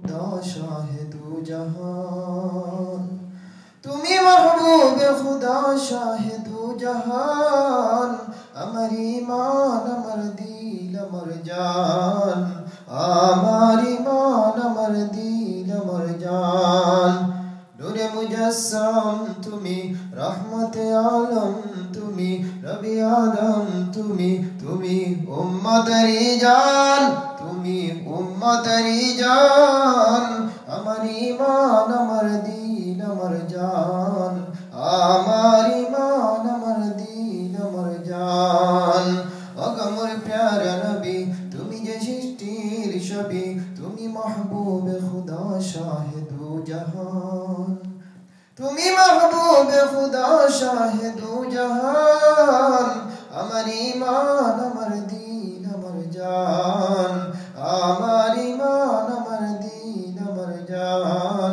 खुदा शाहिदू जहान তুমি महबूबे खुदा शाहिदू जहान আমার ঈমান আমার দিল আমার জান আমার ঈমান আমার দিল আমার জান নূরে মুজাসসাম তুমি রহমতে আলম তুমি নবী আদম তুমি উম্মতেরি জান তুমি উম্মতেরি জান আমার ঈমান আমার দিল আমার জান আমার ঈমান আমার দিল আমার জান ওগমর প্যারা নবী তুমি যে সৃষ্টির ছবি তুমি মাহবুবে খুদা শাহিদু জাহান তুমি মাহবুবে খুদা শাহিদু জাহান আমার ঈমান আমার দিল আমার জান আমার ঈমান আমার দিল আমার জান